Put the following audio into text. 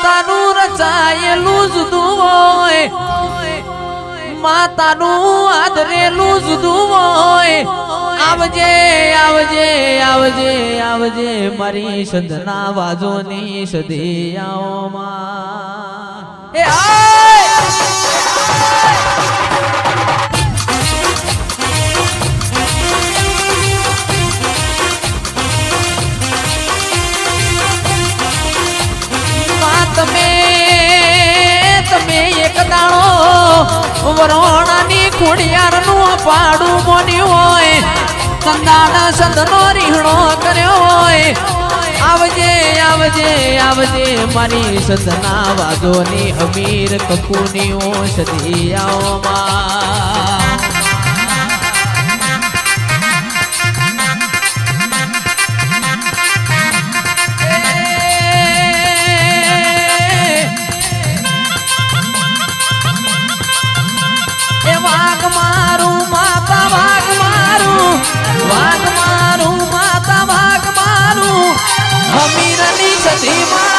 તારું રચાયેલું જુદું હોય માતાનું આદરેલું જુદું હોય આવજે આવજે આવજે આવજે મારી સંધના વાજોની સદિયાઓમાં એ તમે એક દાણો વરોણાની ખોડિયારનું પાડું મોન્યું હોય કંદાના સંતનો રીહણો કર્યો હોય આવજે આવજે આવજે મારી સંતના વાદોની અમીર કપૂનીઓ સદિયાઓમાં વાઘ મારું માતા વાઘ મારું અમીરની સધી